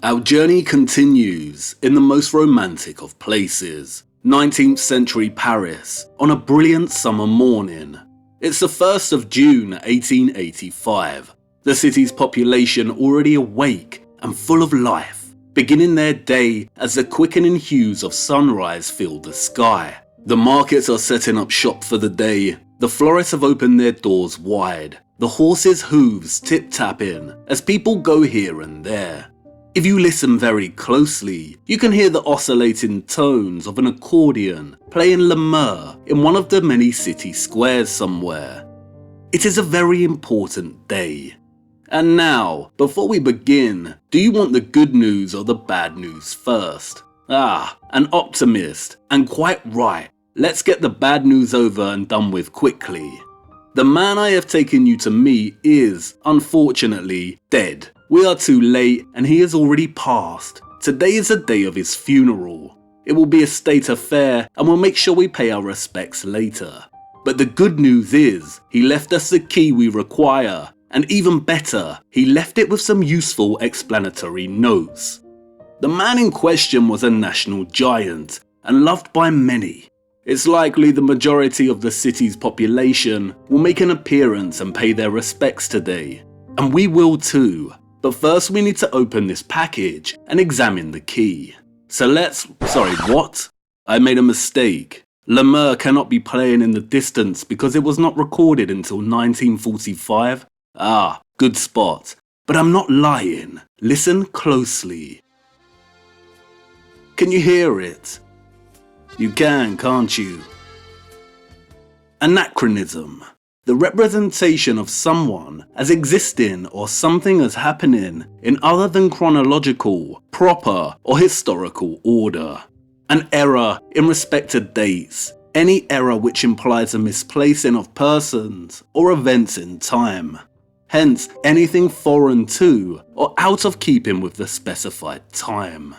Our journey continues in the most romantic of places, 19th century Paris, on a brilliant summer morning. It's the 1st of June 1885. The city's population already awake and full of life, beginning their day as the quickening hues of sunrise fill the sky. The markets are setting up shop for the day. The florists have opened their doors wide, the horses' hooves tip-tapping as people go here and there. If you listen very closely, you can hear the oscillating tones of an accordion playing Lhfe in one of the many city squares somewhere. It is a very important day. And now, before we begin, do you want the good news or the bad news first? An optimist, and quite right. Let's get the bad news over and done with quickly. The man I have taken you to meet is, unfortunately, dead. We are too late and he has already passed. Today is the day of his funeral. It will be a state affair and we'll make sure we pay our respects later. But the good news is, he left us the key we require, and even better, he left it with some useful explanatory notes. The man in question was a national giant and loved by many. It's likely the majority of the city's population will make an appearance and pay their respects today. And we will too. But first we need to open this package and examine the key. Sorry, what? I made a mistake. Lhfe cannot be playing in the distance because it was not recorded until 1945. Good spot. But I'm not lying. Listen closely. Can you hear it? You can, can't you? Anachronism. The representation of someone as existing or something as happening in other than chronological, proper, or historical order. An error in respect to dates. Any error which implies a misplacing of persons or events in time. Hence, anything foreign to or out of keeping with the specified time.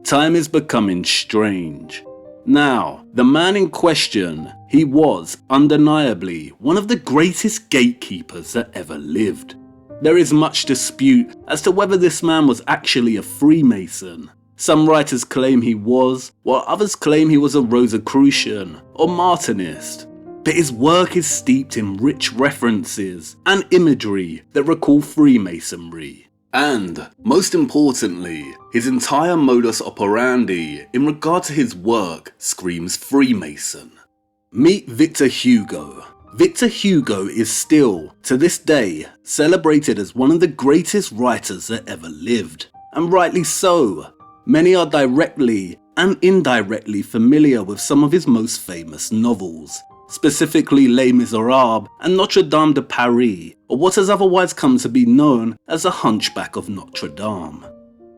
Time is becoming strange. Now, the man in question, he was undeniably one of the greatest gatekeepers that ever lived. There is much dispute as to whether this man was actually a Freemason. Some writers claim he was, while others claim he was a Rosicrucian or Martinist. But his work is steeped in rich references and imagery that recall Freemasonry. And, most importantly, his entire modus operandi in regard to his work screams Freemason. Meet Victor Hugo. Victor Hugo is still, to this day, celebrated as one of the greatest writers that ever lived. And rightly so. Many are directly and indirectly familiar with some of his most famous novels. Specifically Les Miserables and Notre Dame de Paris, or what has otherwise come to be known as the Hunchback of Notre Dame.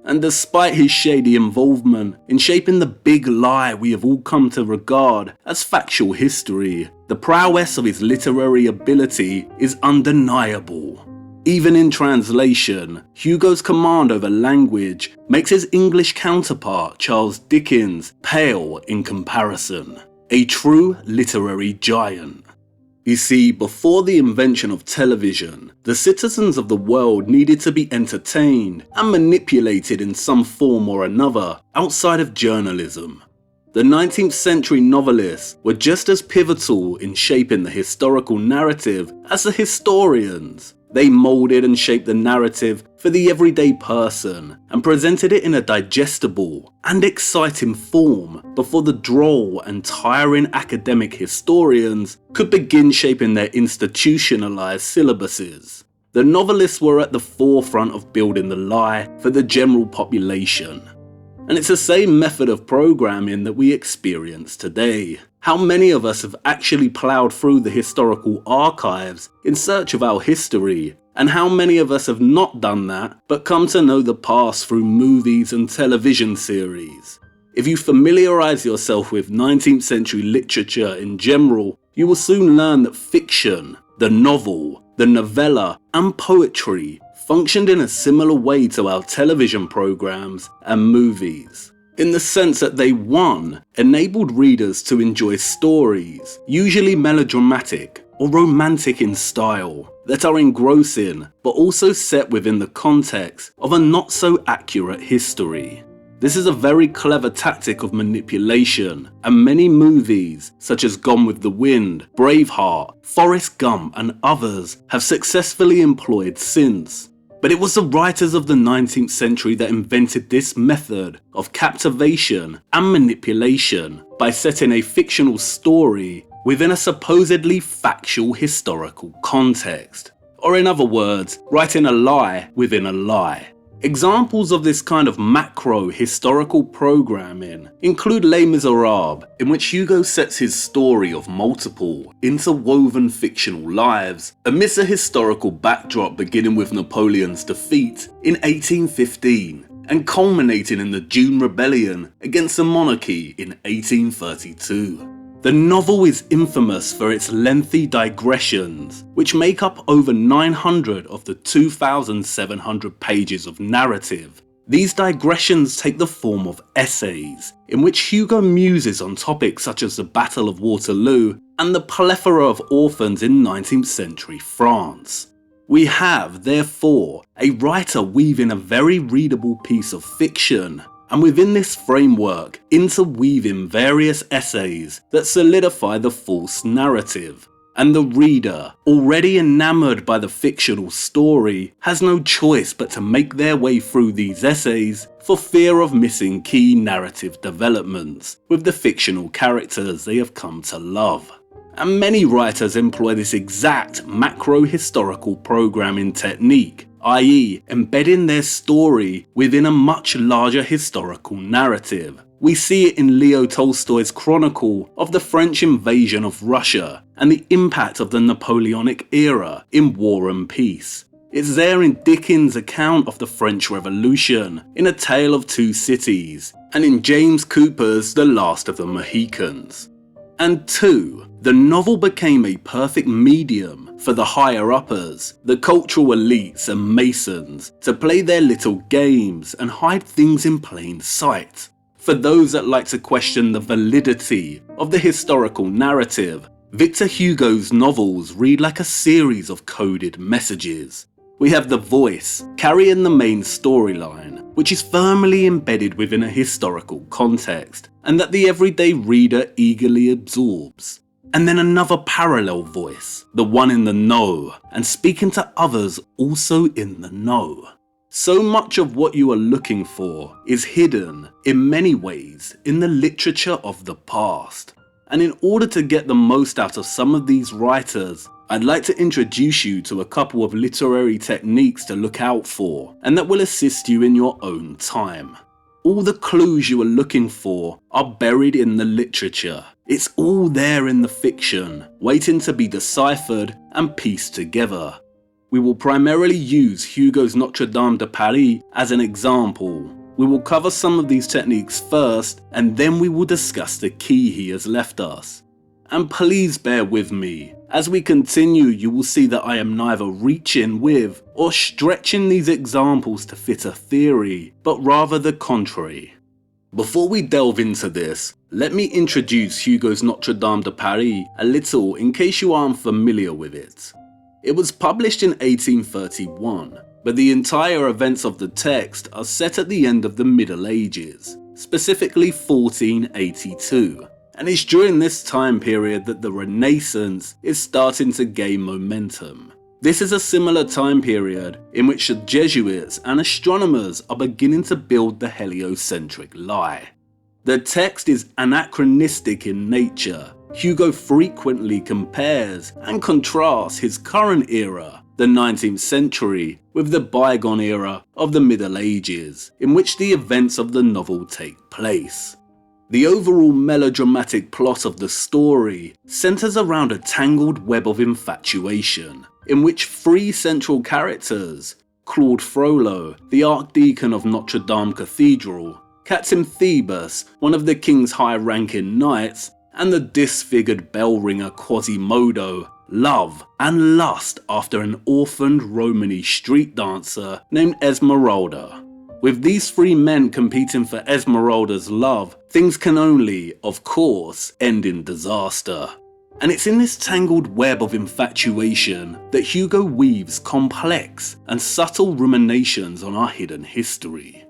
And despite his shady involvement in shaping the big lie we have all come to regard as factual history, the prowess of his literary ability is undeniable. Even in translation, Hugo's command over language makes his English counterpart Charles Dickens pale in comparison. A true literary giant. You see, before the invention of television, the citizens of the world needed to be entertained and manipulated in some form or another outside of journalism. The 19th century novelists were just as pivotal in shaping the historical narrative as the historians. They moulded and shaped the narrative for the everyday person and presented it in a digestible and exciting form before the droll and tiring academic historians could begin shaping their institutionalized syllabuses. The novelists were at the forefront of building the lie for the general population. And it's the same method of programming that we experience today. How many of us have actually ploughed through the historical archives in search of our history, and how many of us have not done that but come to know the past through movies and television series? If you familiarise yourself with 19th century literature in general, you will soon learn that fiction, the novel, the novella, and poetry functioned in a similar way to our television programs and movies, in the sense that they, one, enabled readers to enjoy stories, usually melodramatic or romantic in style, that are engrossing but also set within the context of a not so accurate history. This is a very clever tactic of manipulation, and many movies such as Gone with the Wind, Braveheart, Forrest Gump and others have successfully employed since. But it was the writers of the 19th century that invented this method of captivation and manipulation by setting a fictional story within a supposedly factual historical context. Or in other words, writing a lie within a lie. Examples of this kind of macro historical programming include Les Miserables, in which Hugo sets his story of multiple, interwoven fictional lives amidst a historical backdrop beginning with Napoleon's defeat in 1815 and culminating in the June Rebellion against the monarchy in 1832. The novel is infamous for its lengthy digressions, which make up over 900 of the 2,700 pages of narrative. These digressions take the form of essays, in which Hugo muses on topics such as the Battle of Waterloo and the plethora of orphans in 19th century France. We have, therefore, a writer weaving a very readable piece of fiction, and within this framework, interweaving various essays that solidify the false narrative. And the reader, already enamored by the fictional story, has no choice but to make their way through these essays for fear of missing key narrative developments with the fictional characters they have come to love. And many writers employ this exact macro-historical programming technique, i.e. embedding their story within a much larger historical narrative. We see it in Leo Tolstoy's chronicle of the French invasion of Russia and the impact of the Napoleonic era in War and Peace. It's there in Dickens' account of the French Revolution, in A Tale of Two Cities, and in James Cooper's The Last of the Mohicans. And 2. The novel became a perfect medium for the higher-uppers, the cultural elites and masons, to play their little games and hide things in plain sight. For those that like to question the validity of the historical narrative, Victor Hugo's novels read like a series of coded messages. We have the voice carrying the main storyline, which is firmly embedded within a historical context, and that the everyday reader eagerly absorbs. And then another parallel voice, the one in the know, and speaking to others also in the know. So much of what you are looking for is hidden, in many ways, in the literature of the past. And in order to get the most out of some of these writers, I'd like to introduce you to a couple of literary techniques to look out for, and that will assist you in your own time. All the clues you are looking for are buried in the literature. It's all there in the fiction, waiting to be deciphered and pieced together. We will primarily use Hugo's Notre Dame de Paris as an example. We will cover some of these techniques first, and then we will discuss the key he has left us. And please bear with me. As we continue, you will see that I am neither reaching with or stretching these examples to fit a theory, but rather the contrary. Before we delve into this, let me introduce Hugo's Notre Dame de Paris a little in case you aren't familiar with it. It was published in 1831, but the entire events of the text are set at the end of the Middle Ages, specifically 1482. And it's during this time period that the Renaissance is starting to gain momentum. This is a similar time period in which the Jesuits and astronomers are beginning to build the heliocentric lie. The text is anachronistic in nature. Hugo frequently compares and contrasts his current era, the 19th century, with the bygone era of the Middle Ages, in which the events of the novel take place. The overall melodramatic plot of the story centers around a tangled web of infatuation, in which three central characters, Claude Frollo, the Archdeacon of Notre Dame Cathedral, Captain Phoebus, one of the king's high-ranking knights, and the disfigured bell ringer Quasimodo, love and lust after an orphaned Romany street dancer named Esmeralda. With these three men competing for Esmeralda's love, things can only, of course, end in disaster. And it's in this tangled web of infatuation that Hugo weaves complex and subtle ruminations on our hidden history.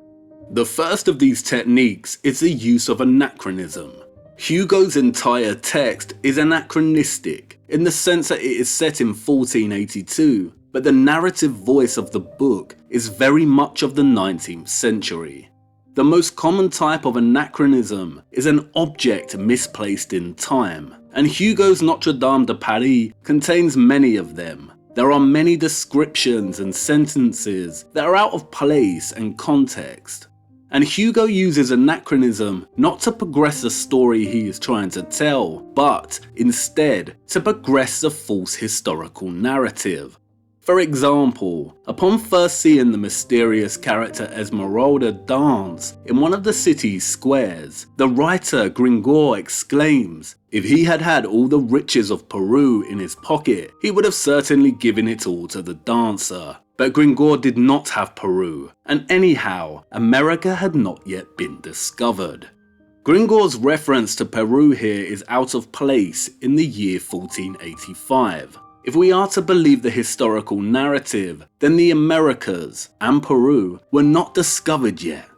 The first of these techniques is the use of anachronism. Hugo's entire text is anachronistic in the sense that it is set in 1482, but the narrative voice of the book is very much of the 19th century. The most common type of anachronism is an object misplaced in time, and Hugo's Notre Dame de Paris contains many of them. There are many descriptions and sentences that are out of place and context. And Hugo uses anachronism not to progress the story he is trying to tell, but instead to progress the false historical narrative. For example, upon first seeing the mysterious character Esmeralda dance in one of the city's squares, the writer Gringoire exclaims, if he had had all the riches of Peru in his pocket, he would have certainly given it all to the dancer. But Gringoire did not have Peru, and anyhow, America had not yet been discovered. Gringoire's reference to Peru here is out of place in the year 1485. If we are to believe the historical narrative, then the Americas and Peru were not discovered yet.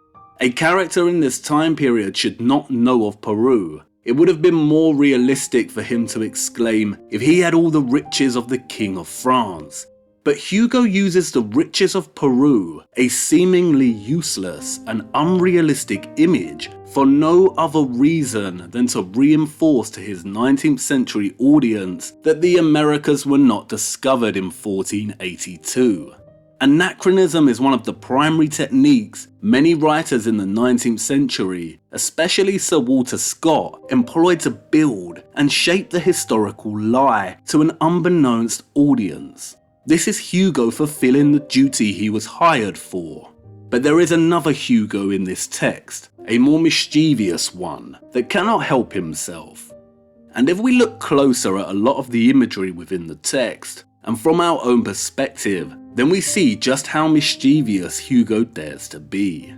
A character in this time period should not know of Peru. It would have been more realistic for him to exclaim, if he had all the riches of the King of France. But Hugo uses the riches of Peru, a seemingly useless and unrealistic image, for no other reason than to reinforce to his 19th century audience that the Americas were not discovered in 1482. Anachronism is one of the primary techniques many writers in the 19th century, especially Sir Walter Scott, employed to build and shape the historical lie to an unbeknownst audience. This is Hugo fulfilling the duty he was hired for. But there is another Hugo in this text, a more mischievous one, that cannot help himself. And if we look closer at a lot of the imagery within the text, and from our own perspective, then we see just how mischievous Hugo dares to be.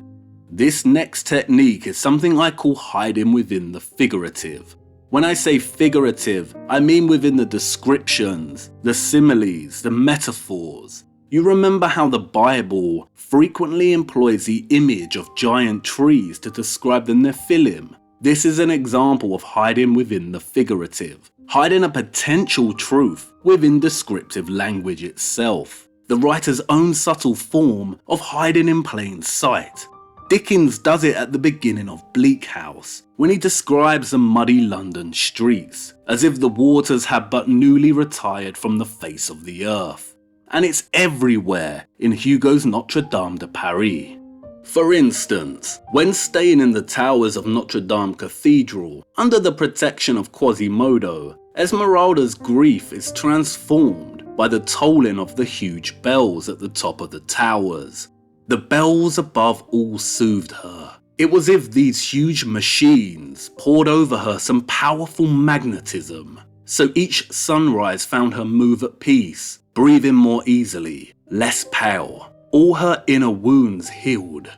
This next technique is something I call hiding within the figurative. When I say figurative, I mean within the descriptions, the similes, the metaphors. You remember how the Bible frequently employs the image of giant trees to describe the Nephilim. This is an example of hiding within the figurative, hiding a potential truth within descriptive language itself, the writer's own subtle form of hiding in plain sight. Dickens does it at the beginning of Bleak House, when he describes the muddy London streets, as if the waters had but newly retired from the face of the earth. And it's everywhere in Hugo's Notre Dame de Paris. For instance, when staying in the towers of Notre Dame Cathedral, under the protection of Quasimodo, Esmeralda's grief is transformed by the tolling of the huge bells at the top of the towers. The bells above all soothed her. It was as if these huge machines poured over her some powerful magnetism. So each sunrise found her move at peace, breathing more easily, less pale, all her inner wounds healed.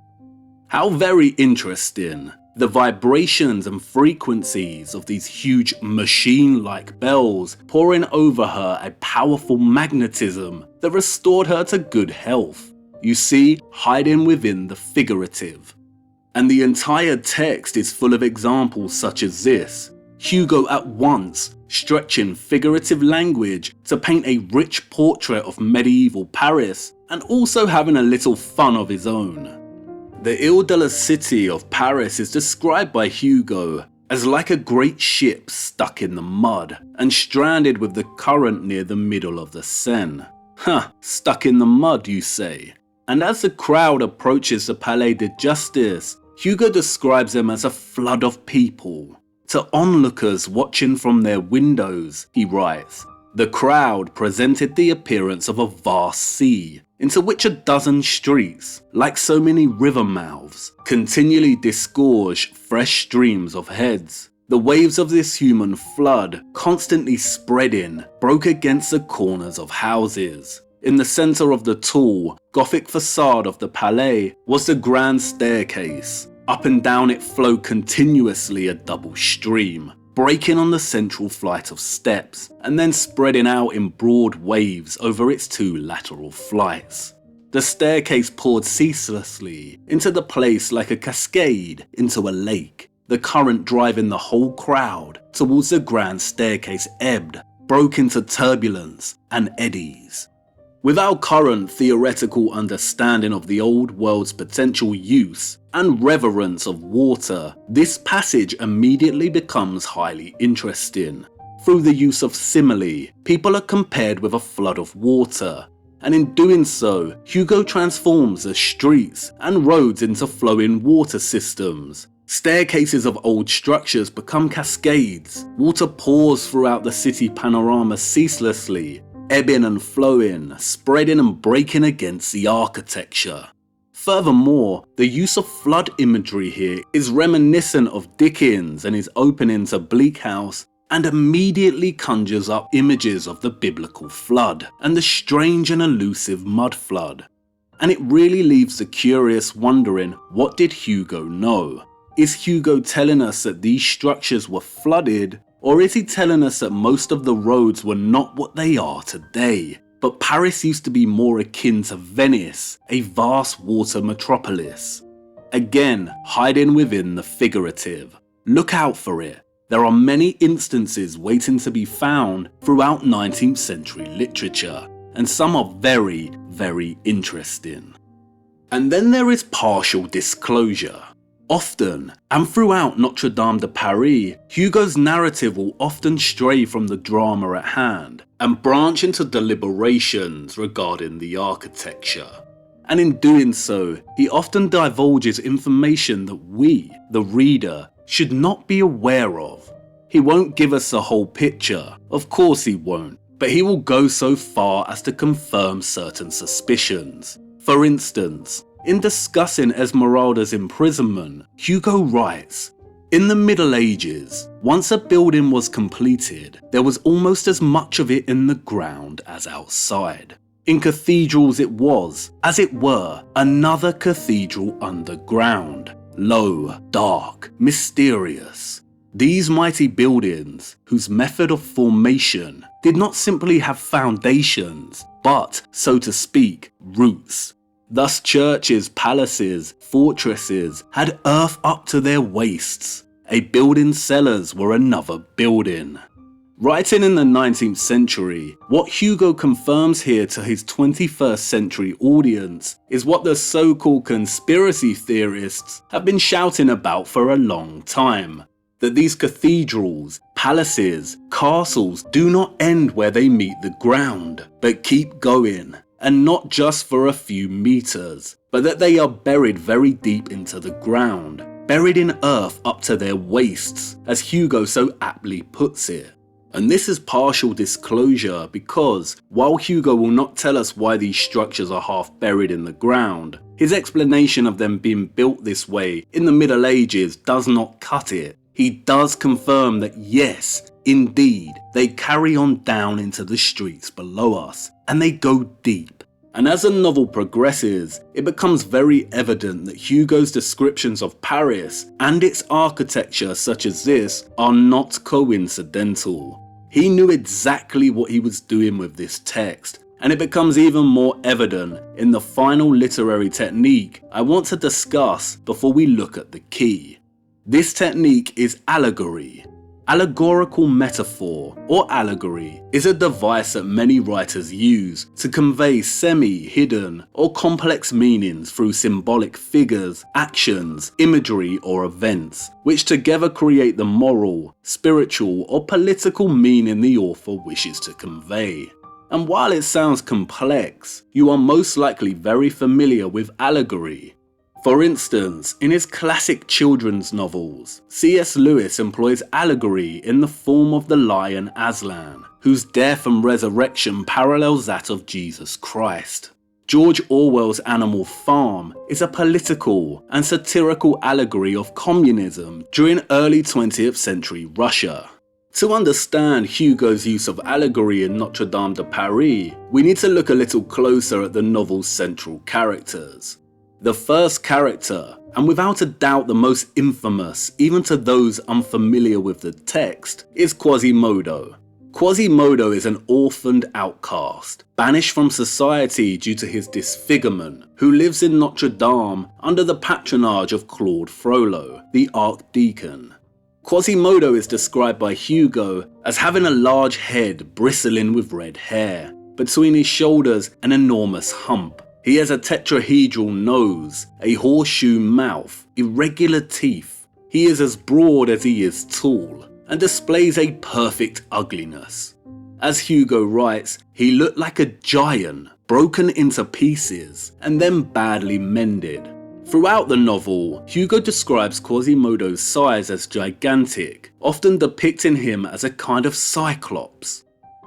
How very interesting. The vibrations and frequencies of these huge machine-like bells pouring over her a powerful magnetism that restored her to good health. You see, hiding within the figurative. And the entire text is full of examples such as this. Hugo at once stretching figurative language to paint a rich portrait of medieval Paris and also having a little fun of his own. The Ile de la City of Paris is described by Hugo as like a great ship stuck in the mud and stranded with the current near the middle of the Seine. Stuck in the mud, you say? And as the crowd approaches the Palais de Justice, Hugo describes them as a flood of people. To onlookers watching from their windows, he writes, the crowd presented the appearance of a vast sea, into which a dozen streets, like so many river mouths, continually disgorge fresh streams of heads. The waves of this human flood, constantly spreading, broke against the corners of houses. In the centre of the tall, Gothic facade of the Palais was the grand staircase. Up and down it flowed continuously a double stream. breaking on the central flight of steps and then spreading out in broad waves over its two lateral flights. The staircase poured ceaselessly into the place like a cascade into a lake, the current driving the whole crowd towards the grand staircase ebbed, broke into turbulence and eddies. With our current theoretical understanding of the old world's potential use and reverence of water, this passage immediately becomes highly interesting. Through the use of simile, people are compared with a flood of water, and in doing so, Hugo transforms the streets and roads into flowing water systems. Staircases of old structures become cascades, water pours throughout the city panorama ceaselessly, ebbing and flowing, spreading and breaking against the architecture. Furthermore, the use of flood imagery here is reminiscent of Dickens and his opening to Bleak House, and immediately conjures up images of the biblical flood and the strange and elusive mud flood. And it really leaves the curious wondering, what did Hugo know? Is Hugo telling us that these structures were flooded, or is he telling us that most of the roads were not what they are today? But Paris used to be more akin to Venice, a vast water metropolis. Again, hiding within the figurative. Look out for it. There are many instances waiting to be found throughout 19th century literature, and some are very, very interesting. And then there is partial disclosure. Often, and throughout Notre Dame de Paris, Hugo's narrative will often stray from the drama at hand and branch into deliberations regarding the architecture. And in doing so, he often divulges information that we, the reader, should not be aware of. He won't give us the whole picture, of course he won't, but he will go so far as to confirm certain suspicions. For instance, in discussing Esmeralda's imprisonment, Hugo writes, "In the Middle Ages, once a building was completed, there was almost as much of it in the ground as outside. In cathedrals it was, as it were, another cathedral underground, low, dark, mysterious. These mighty buildings, whose method of formation did not simply have foundations, but, so to speak, roots. Thus churches, palaces, fortresses had earth up to their waists. A building's cellars were another building." Writing in the 19th century, what Hugo confirms here to his 21st century audience is what the so-called conspiracy theorists have been shouting about for a long time. That these cathedrals, palaces, castles do not end where they meet the ground, but keep going. And not just for a few meters, but that they are buried very deep into the ground, buried in earth up to their waists, as Hugo so aptly puts it. And this is partial disclosure because, while Hugo will not tell us why these structures are half buried in the ground, his explanation of them being built this way in the Middle Ages does not cut it. He does confirm that yes, indeed, they carry on down into the streets below us, and they go deep. And as the novel progresses, it becomes very evident that Hugo's descriptions of Paris and its architecture such as this are not coincidental. He knew exactly what he was doing with this text, and it becomes even more evident in the final literary technique I want to discuss before we look at the key. This technique is allegory. Allegorical metaphor, or allegory, is a device that many writers use to convey semi-hidden or complex meanings through symbolic figures, actions, imagery, or events, which together create the moral, spiritual, or political meaning the author wishes to convey. And while it sounds complex, you are most likely very familiar with allegory. For instance, in his classic children's novels, C.S. Lewis employs allegory in the form of the lion Aslan, whose death and resurrection parallels that of Jesus Christ. George Orwell's Animal Farm is a political and satirical allegory of communism during early 20th century Russia. To understand Hugo's use of allegory in Notre Dame de Paris, we need to look a little closer at the novel's central characters. The first character, and without a doubt the most infamous even to those unfamiliar with the text, is Quasimodo. Quasimodo is an orphaned outcast, banished from society due to his disfigurement, who lives in Notre Dame under the patronage of Claude Frollo, the Archdeacon. Quasimodo is described by Hugo as having a large head bristling with red hair, between his shoulders an enormous hump. He has a tetrahedral nose, a horseshoe mouth, irregular teeth. He is as broad as he is tall, and displays a perfect ugliness. As Hugo writes, he looked like a giant, broken into pieces, and then badly mended. Throughout the novel, Hugo describes Quasimodo's size as gigantic, often depicting him as a kind of cyclops.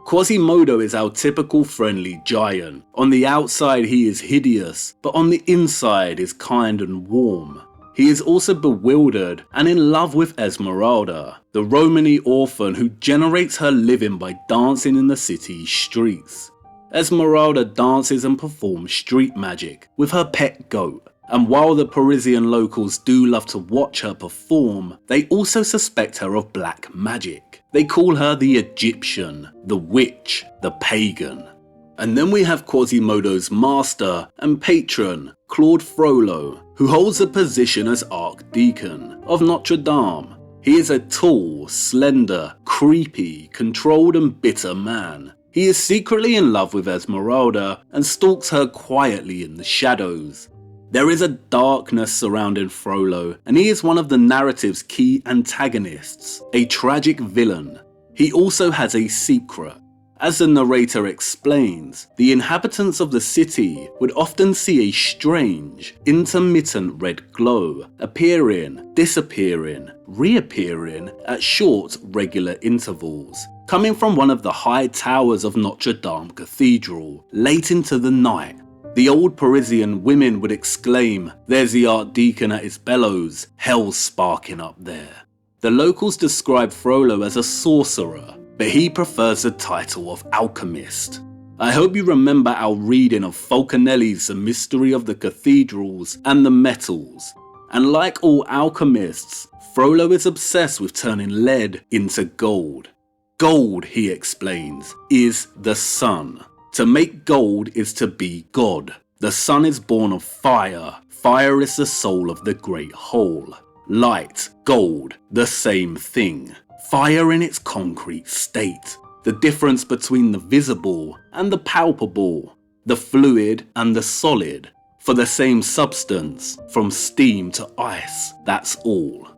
Quasimodo is our typical friendly giant. On the outside he is hideous, but on the inside is kind and warm. He is also bewildered and in love with Esmeralda, the Romany orphan who generates her living by dancing in the city's streets. Esmeralda dances and performs street magic with her pet goat, and while the Parisian locals do love to watch her perform, they also suspect her of black magic. They call her the Egyptian, the witch, the pagan. And then we have Quasimodo's master and patron, Claude Frollo, who holds the position as Archdeacon of Notre Dame. He is a tall, slender, creepy, controlled and bitter man. He is secretly in love with Esmeralda and stalks her quietly in the shadows. There is a darkness surrounding Frollo, and he is one of the narrative's key antagonists, a tragic villain. He also has a secret. As the narrator explains, the inhabitants of the city would often see a strange, intermittent red glow, appearing, disappearing, reappearing at short, regular intervals, coming from one of the high towers of Notre Dame Cathedral, late into the night. The old Parisian women would exclaim, "There's the Archdeacon at his bellows, hell's sparking up there." The locals describe Frollo as a sorcerer, but he prefers the title of alchemist. I hope you remember our reading of Falconelli's The Mystery of the Cathedrals and the Metals. And like all alchemists, Frollo is obsessed with turning lead into gold. Gold, he explains, is the sun. To make gold is to be God. The sun is born of fire. Fire is the soul of the great whole. Light, gold, the same thing. Fire in its concrete state. The difference between the visible and the palpable. The fluid and the solid. For the same substance, from steam to ice, that's all.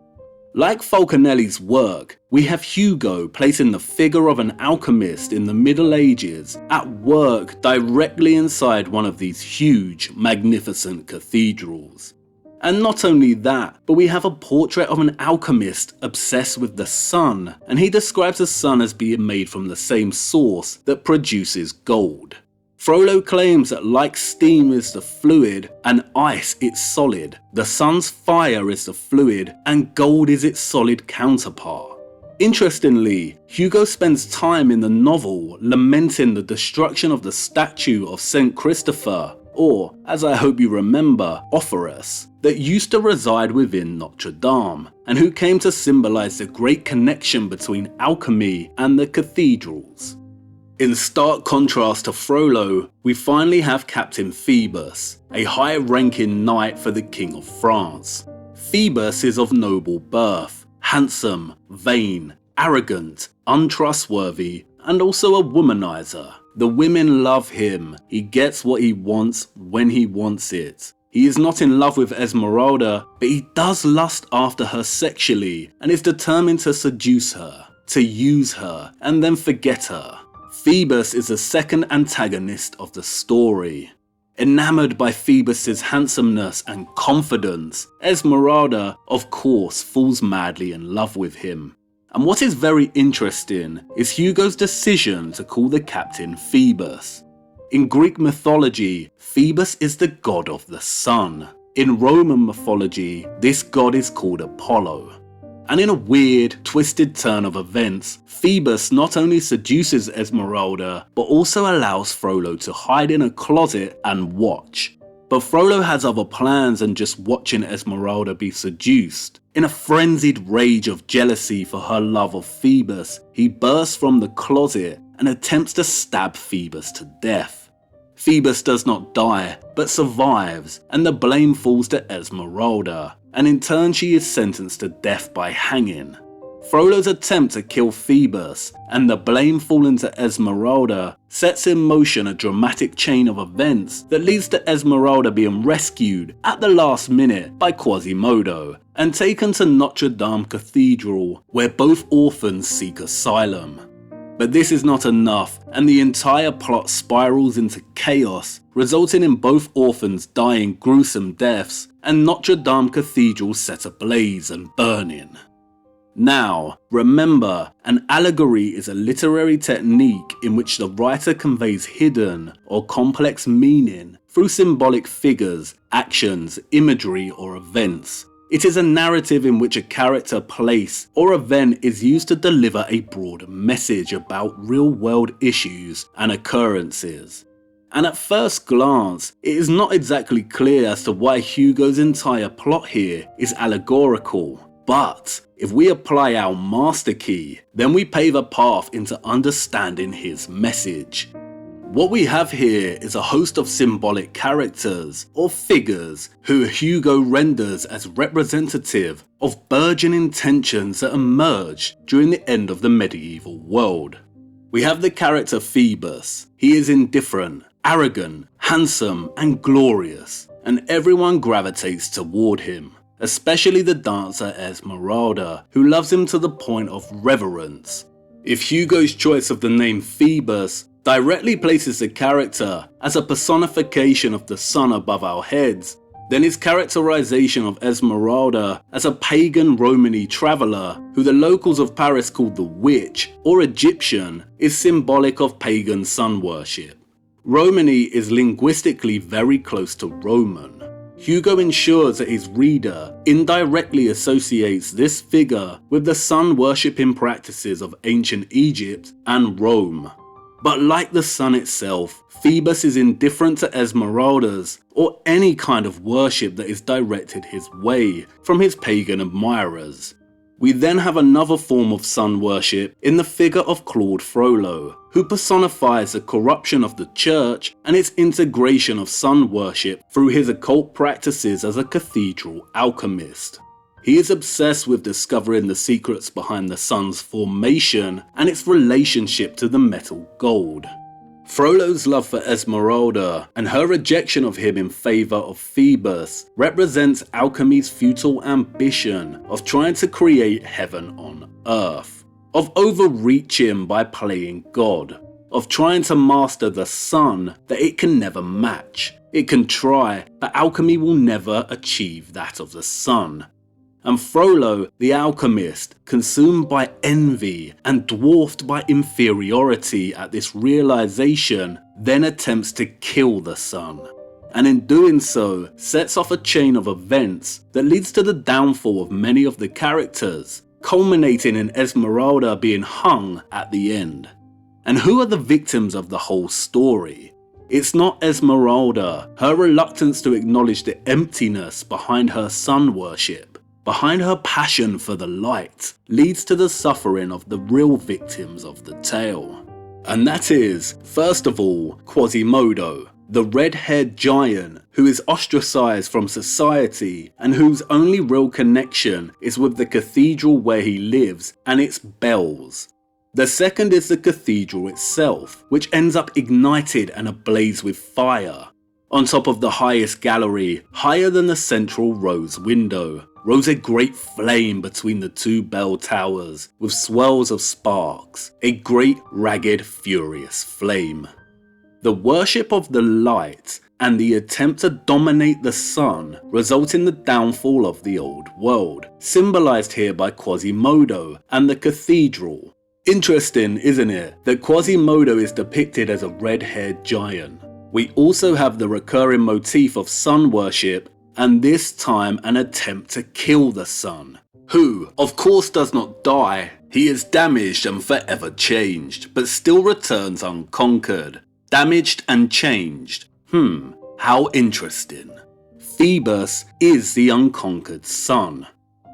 Like Falconelli's work, we have Hugo placing the figure of an alchemist in the Middle Ages at work directly inside one of these huge, magnificent cathedrals. And not only that, but we have a portrait of an alchemist obsessed with the sun, and he describes the sun as being made from the same source that produces gold. Frollo claims that like steam is the fluid and ice its solid, the sun's fire is the fluid and gold is its solid counterpart. Interestingly, Hugo spends time in the novel lamenting the destruction of the statue of St. Christopher, or, as I hope you remember, Ophoros, that used to reside within Notre Dame, and who came to symbolize the great connection between alchemy and the cathedrals. In stark contrast to Frollo, we finally have Captain Phoebus, a high-ranking knight for the King of France. Phoebus is of noble birth, handsome, vain, arrogant, untrustworthy, and also a womanizer. The women love him. He gets what he wants when he wants it. He is not in love with Esmeralda, but he does lust after her sexually and is determined to seduce her, to use her, and then forget her. Phoebus is the second antagonist of the story. Enamored by Phoebus's handsomeness and confidence, Esmeralda, of course, falls madly in love with him. And what is very interesting is Hugo's decision to call the captain Phoebus. In Greek mythology, Phoebus is the god of the sun. In Roman mythology, this god is called Apollo. And in a weird, twisted turn of events, Phoebus not only seduces Esmeralda, but also allows Frollo to hide in a closet and watch. But Frollo has other plans than just watching Esmeralda be seduced. In a frenzied rage of jealousy for her love of Phoebus, he bursts from the closet and attempts to stab Phoebus to death. Phoebus does not die, but survives, and the blame falls to Esmeralda, and in turn she is sentenced to death by hanging. Frollo's attempt to kill Phoebus and the blame falling to Esmeralda sets in motion a dramatic chain of events that leads to Esmeralda being rescued at the last minute by Quasimodo and taken to Notre Dame Cathedral, where both orphans seek asylum. But this is not enough, and the entire plot spirals into chaos, resulting in both orphans dying gruesome deaths and Notre Dame Cathedral set ablaze and burning. Now, remember, an allegory is a literary technique in which the writer conveys hidden or complex meaning through symbolic figures, actions, imagery, or events. It is a narrative in which a character, place, or event is used to deliver a broad message about real-world issues and occurrences. And at first glance, it is not exactly clear as to why Hugo's entire plot here is allegorical. But if we apply our master key, then we pave a path into understanding his message. What we have here is a host of symbolic characters or figures who Hugo renders as representative of burgeoning tensions that emerged during the end of the medieval world. We have the character Phoebus. He is indifferent, arrogant, handsome, and glorious, and everyone gravitates toward him. Especially the dancer Esmeralda, who loves him to the point of reverence. If Hugo's choice of the name Phoebus directly places the character as a personification of the sun above our heads, then his characterization of Esmeralda as a pagan Romany traveller who the locals of Paris called the witch or Egyptian is symbolic of pagan sun worship. Romany is linguistically very close to Roman. Hugo ensures that his reader indirectly associates this figure with the sun worshipping practices of ancient Egypt and Rome. But like the sun itself, Phoebus is indifferent to Esmeralda's or any kind of worship that is directed his way from his pagan admirers. We then have another form of sun worship in the figure of Claude Frollo, who personifies the corruption of the church and its integration of sun worship through his occult practices as a cathedral alchemist. He is obsessed with discovering the secrets behind the sun's formation and its relationship to the metal gold. Frollo's love for Esmeralda and her rejection of him in favour of Phoebus represents alchemy's futile ambition of trying to create heaven on earth, of overreaching by playing God, of trying to master the sun that it can never match. It can try, but alchemy will never achieve that of the sun. And Frollo, the alchemist, consumed by envy and dwarfed by inferiority at this realization, then attempts to kill the sun. And in doing so, sets off a chain of events that leads to the downfall of many of the characters, culminating in Esmeralda being hung at the end. And who are the victims of the whole story? It's not Esmeralda. Her reluctance to acknowledge the emptiness behind her sun worship, behind her passion for the light, leads to the suffering of the real victims of the tale. And that is, first of all, Quasimodo, the red-haired giant who is ostracized from society and whose only real connection is with the cathedral where he lives and its bells. The second is the cathedral itself, which ends up ignited and ablaze with fire. On top of the highest gallery, higher than the central rose window, rose a great flame between the two bell towers with swirls of sparks, a great ragged furious flame. The worship of the light and the attempt to dominate the sun result in the downfall of the old world, symbolized here by Quasimodo and the cathedral. Interesting, isn't it, that Quasimodo is depicted as a red-haired giant. We also have the recurring motif of sun worship, and this time an attempt to kill the sun, who, of course, does not die. He is damaged and forever changed, but still returns unconquered. Damaged and changed. How interesting. Phoebus is the unconquered sun.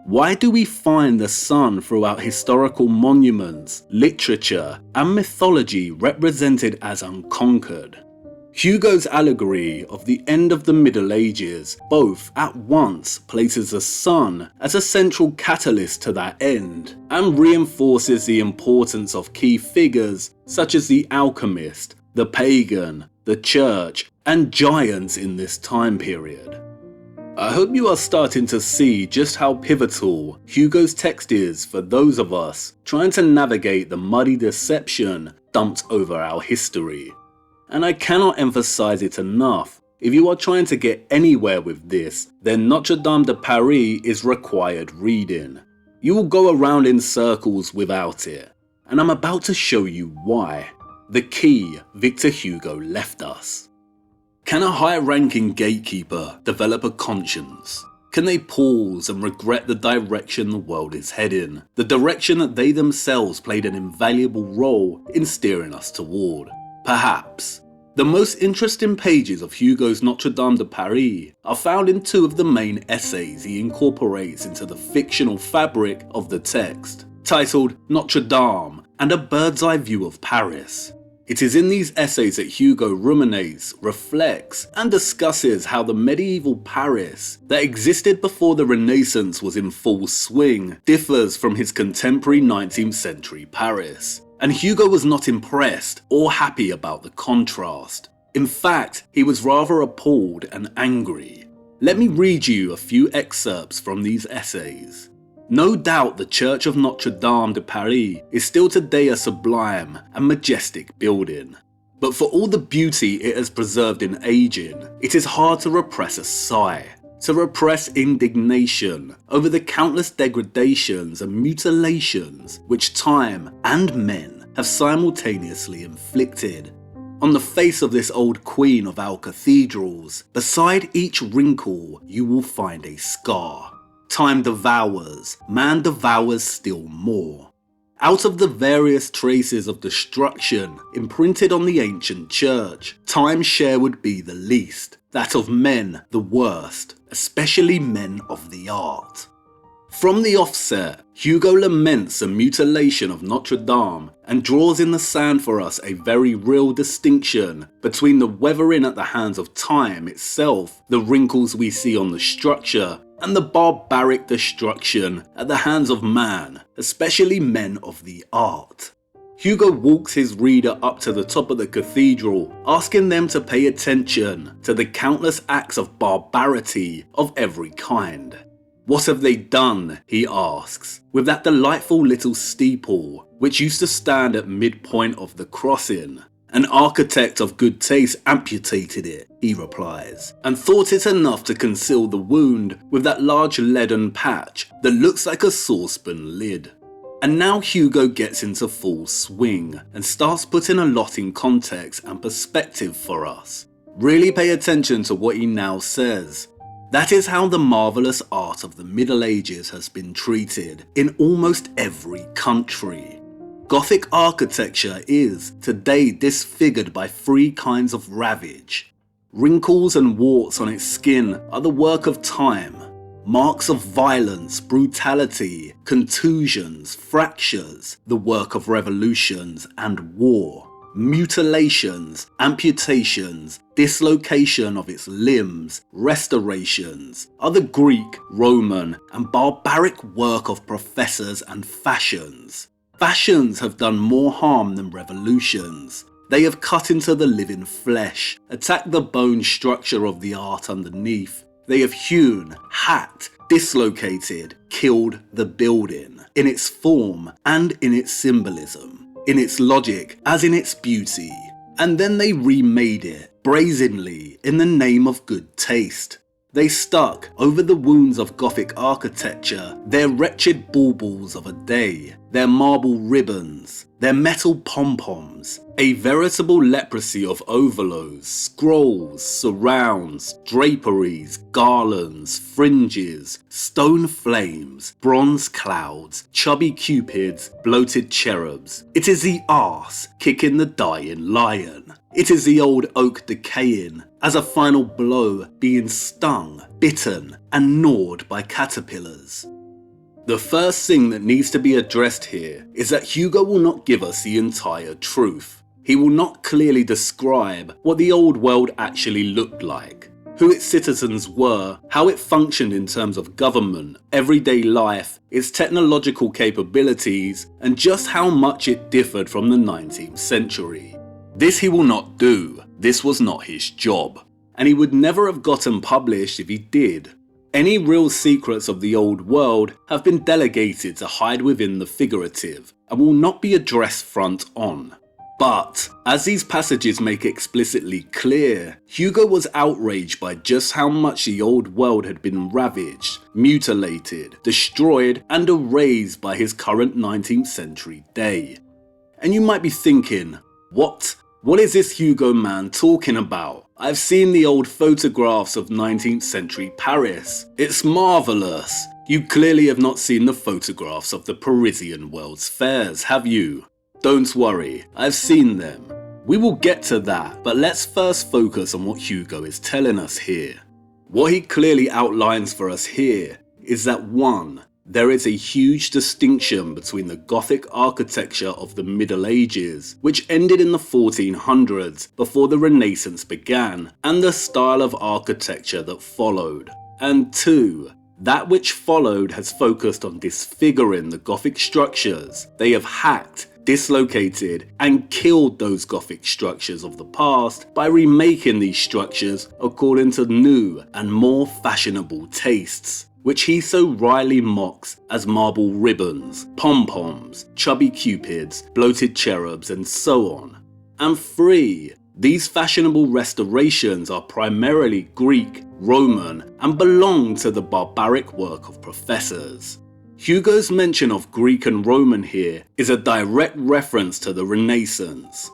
Why do we find the sun throughout historical monuments, literature, and mythology represented as unconquered? Hugo's allegory of the end of the Middle Ages both at once places the sun as a central catalyst to that end and reinforces the importance of key figures such as the alchemist, the pagan, the church, and giants in this time period. I hope you are starting to see just how pivotal Hugo's text is for those of us trying to navigate the muddy deception dumped over our history. And I cannot emphasize it enough, if you are trying to get anywhere with this, then Notre Dame de Paris is required reading. You will go around in circles without it, and I'm about to show you why. The key Victor Hugo left us. Can a high-ranking gatekeeper develop a conscience? Can they pause and regret the direction the world is heading, the direction that they themselves played an invaluable role in steering us toward? Perhaps. The most interesting pages of Hugo's Notre Dame de Paris are found in two of the main essays he incorporates into the fictional fabric of the text, titled Notre Dame and a Bird's Eye View of Paris. It is in these essays that Hugo ruminates, reflects, and discusses how the medieval Paris that existed before the Renaissance was in full swing differs from his contemporary 19th century Paris. And Hugo was not impressed or happy about the contrast. In fact, he was rather appalled and angry. Let me read you a few excerpts from these essays. No doubt the Church of Notre Dame de Paris is still today a sublime and majestic building. But for all the beauty it has preserved in aging, it is hard to repress a sigh, to repress indignation over the countless degradations and mutilations which time and men have simultaneously inflicted. On the face of this old queen of our cathedrals, beside each wrinkle you will find a scar. Time devours, man devours still more. Out of the various traces of destruction imprinted on the ancient church, time's share would be the least, that of men the worst, especially men of the art. From the offset, Hugo laments the mutilation of Notre Dame and draws in the sand for us a very real distinction between the weathering at the hands of time itself, the wrinkles we see on the structure, and the barbaric destruction at the hands of man, especially men of the art. Hugo walks his reader up to the top of the cathedral, asking them to pay attention to the countless acts of barbarity of every kind. What have they done, he asks, with that delightful little steeple which used to stand at midpoint of the crossing? An architect of good taste amputated it, he replies, and thought it enough to conceal the wound with that large leaden patch that looks like a saucepan lid. And now Hugo gets into full swing and starts putting a lot in context and perspective for us. Really pay attention to what he now says. That is how the marvellous art of the Middle Ages has been treated in almost every country. Gothic architecture is today disfigured by three kinds of ravage. Wrinkles and warts on its skin are the work of time. Marks of violence, brutality, contusions, fractures, the work of revolutions and war. Mutilations, amputations, dislocation of its limbs, restorations are the Greek, Roman, and barbaric work of professors and fashions. Fashions have done more harm than revolutions. They have cut into the living flesh, attacked the bone structure of the art underneath. They have hewn, hacked, dislocated, killed the building, in its form and in its symbolism, in its logic as in its beauty. And then they remade it, brazenly, in the name of good taste. They stuck over the wounds of Gothic architecture their wretched baubles of a day, their marble ribbons, their metal pom-poms, a veritable leprosy of overlows, scrolls, surrounds, draperies, garlands, fringes, stone flames, bronze clouds, chubby cupids, bloated cherubs. It is the arse kicking the dying lion. It is the old oak decaying, as a final blow being stung, bitten, and gnawed by caterpillars. The first thing that needs to be addressed here is that Hugo will not give us the entire truth. He will not clearly describe what the old world actually looked like, who its citizens were, how it functioned in terms of government, everyday life, its technological capabilities, and just how much it differed from the 19th century. This he will not do. This was not his job, and he would never have gotten published if he did. Any real secrets of the old world have been delegated to hide within the figurative and will not be addressed front on. But, as these passages make explicitly clear, Hugo was outraged by just how much the old world had been ravaged, mutilated, destroyed, and erased by his current 19th century day. And you might be thinking, what is this Hugo man talking about? I've seen the old photographs of 19th century Paris. It's marvellous. You clearly have not seen the photographs of the Parisian World's Fairs, have you? Don't worry, I've seen them. We will get to that, but let's first focus on what Hugo is telling us here. What he clearly outlines for us here is that 1. There is a huge distinction between the Gothic architecture of the Middle Ages, which ended in the 1400s before the Renaissance began, and the style of architecture that followed. And 2. That which followed has focused on disfiguring the Gothic structures. They have hacked, dislocated, and killed those Gothic structures of the past by remaking these structures according to new and more fashionable tastes, which he so wryly mocks as marble ribbons, pom-poms, chubby cupids, bloated cherubs, and so on. And 3. These fashionable restorations are primarily Greek, Roman, and belong to the barbaric work of professors. Hugo's mention of Greek and Roman here is a direct reference to the Renaissance.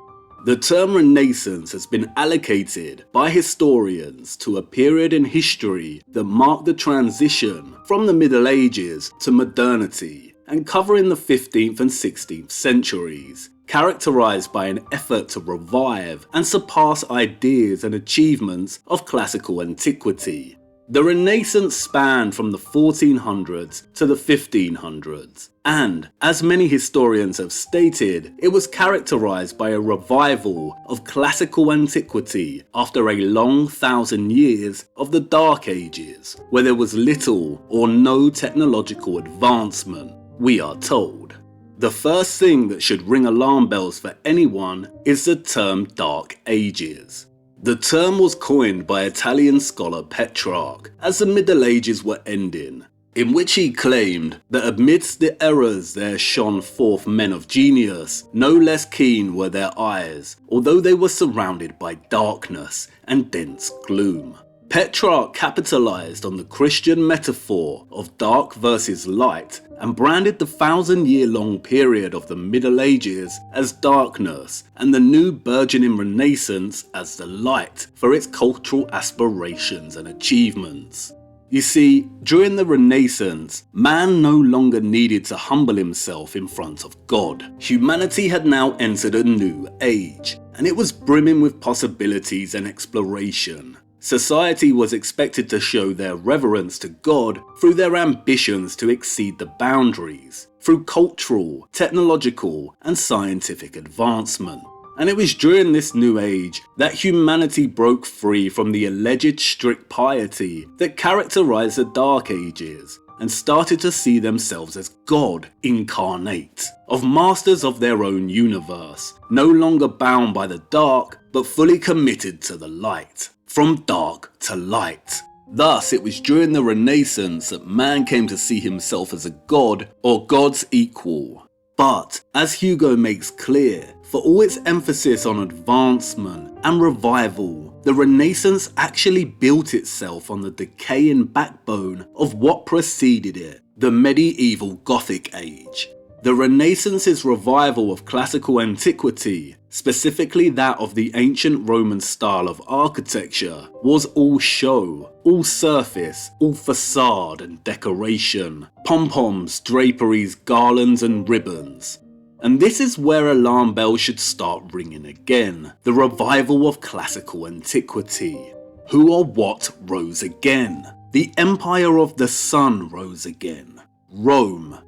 The term Renaissance has been allocated by historians to a period in history that marked the transition from the Middle Ages to modernity and covering the 15th and 16th centuries, characterized by an effort to revive and surpass ideas and achievements of classical antiquity. The Renaissance spanned from the 1400s to the 1500s, and, as many historians have stated, it was characterized by a revival of classical antiquity after a long 1,000 years of the Dark Ages, where there was little or no technological advancement, we are told. The first thing that should ring alarm bells for anyone is the term Dark Ages. The term was coined by Italian scholar Petrarch as the Middle Ages were ending, in which he claimed that amidst the errors there shone forth men of genius, no less keen were their eyes, although they were surrounded by darkness and dense gloom. Petrarch capitalized on the Christian metaphor of dark versus light and branded the 1,000-year-long period of the Middle Ages as darkness and the new burgeoning Renaissance as the light for its cultural aspirations and achievements. You see, during the Renaissance, man no longer needed to humble himself in front of God. Humanity had now entered a new age, and it was brimming with possibilities and exploration. Society was expected to show their reverence to God through their ambitions to exceed the boundaries, through cultural, technological, and scientific advancement. And it was during this new age that humanity broke free from the alleged strict piety that characterized the Dark Ages and started to see themselves as God incarnate, of masters of their own universe, no longer bound by the dark, but fully committed to the light. From dark to light. Thus, it was during the Renaissance that man came to see himself as a god or God's equal. But, as Hugo makes clear, for all its emphasis on advancement and revival, the Renaissance actually built itself on the decaying backbone of what preceded it, the medieval Gothic age. The Renaissance's revival of classical antiquity, specifically that of the ancient Roman style of architecture, was all show, all surface, all facade and decoration, pom-poms, draperies, garlands and ribbons. And this is where alarm bells should start ringing again. The revival of classical antiquity. Who or what rose again? The Empire of the Sun rose again. Rome.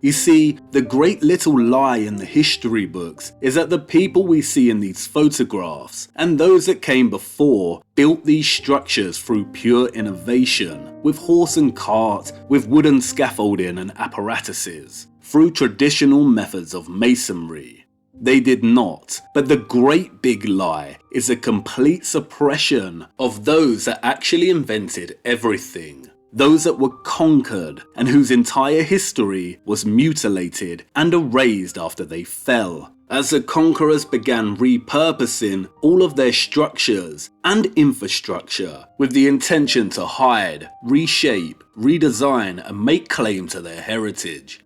You see, the great little lie in the history books is that the people we see in these photographs, and those that came before, built these structures through pure innovation, with horse and cart, with wooden scaffolding and apparatuses, through traditional methods of masonry. They did not, but the great big lie is a complete suppression of those that actually invented everything. Those that were conquered and whose entire history was mutilated and erased after they fell, as the conquerors began repurposing all of their structures and infrastructure with the intention to hide, reshape, redesign and make claim to their heritage.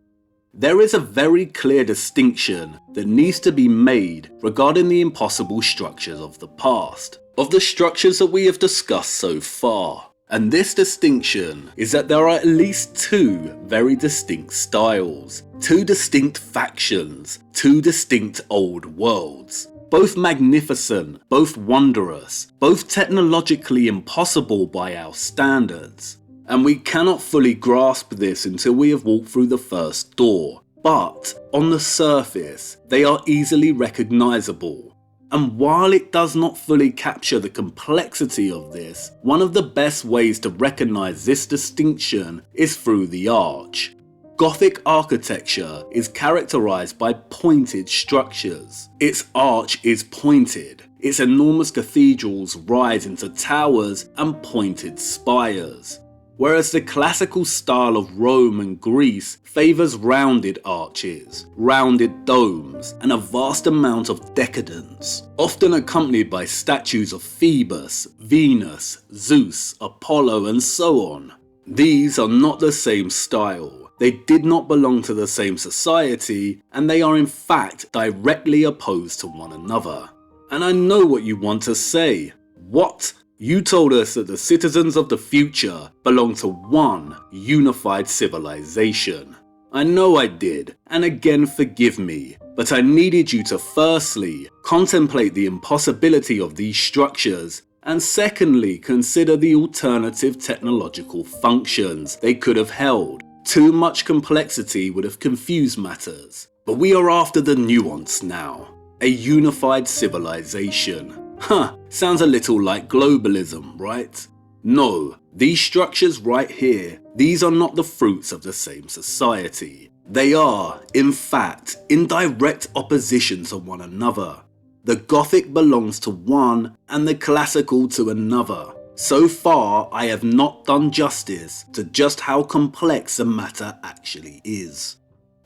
There is a very clear distinction that needs to be made regarding the impossible structures of the past, of the structures that we have discussed so far. And this distinction is that there are at least two very distinct styles, two distinct factions, two distinct old worlds. Both magnificent, both wondrous, both technologically impossible by our standards. And we cannot fully grasp this until we have walked through the first door. But, on the surface, they are easily recognizable. And while it does not fully capture the complexity of this, one of the best ways to recognize this distinction is through the arch. Gothic architecture is characterized by pointed structures. Its arch is pointed. Its enormous cathedrals rise into towers and pointed spires. Whereas the classical style of Rome and Greece favours rounded arches, rounded domes, and a vast amount of decadence, often accompanied by statues of Phoebus, Venus, Zeus, Apollo, and so on. These are not the same style. They did not belong to the same society, and they are in fact directly opposed to one another. And I know what you want to say. What? You told us that the citizens of the future belong to one unified civilization. I know I did, and again forgive me, but I needed you to firstly contemplate the impossibility of these structures, and secondly consider the alternative technological functions they could have held. Too much complexity would have confused matters. But we are after the nuance now. A unified civilization. Sounds a little like globalism, right? No, these structures right here, these are not the fruits of the same society. They are, in fact, in direct opposition to one another. The Gothic belongs to one and the classical to another. So far, I have not done justice to just how complex the matter actually is.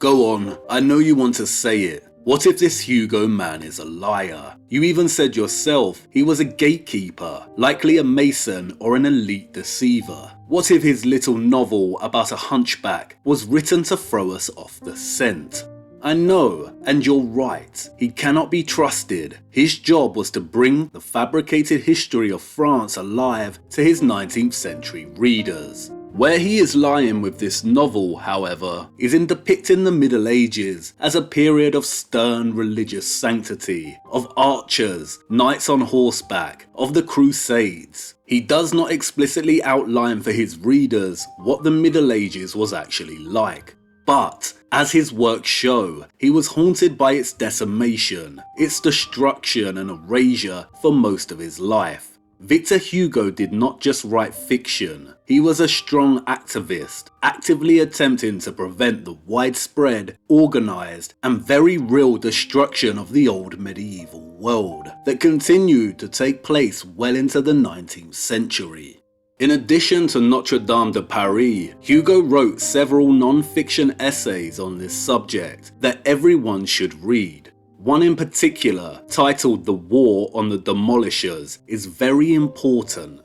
Go on, I know you want to say it. What if this Hugo man is a liar? You even said yourself he was a gatekeeper, likely a mason or an elite deceiver. What if his little novel about a hunchback was written to throw us off the scent? I know, and you're right, he cannot be trusted. His job was to bring the fabricated history of France alive to his 19th century readers. Where he is lying with this novel, however, is in depicting the Middle Ages as a period of stern religious sanctity, of archers, knights on horseback, of the Crusades. He does not explicitly outline for his readers what the Middle Ages was actually like. But, as his works show, he was haunted by its decimation, its destruction and erasure for most of his life. Victor Hugo did not just write fiction, he was a strong activist, actively attempting to prevent the widespread, organised, and very real destruction of the old medieval world that continued to take place well into the 19th century. In addition to Notre Dame de Paris, Hugo wrote several non-fiction essays on this subject that everyone should read. One in particular, titled The War on the Demolishers, is very important.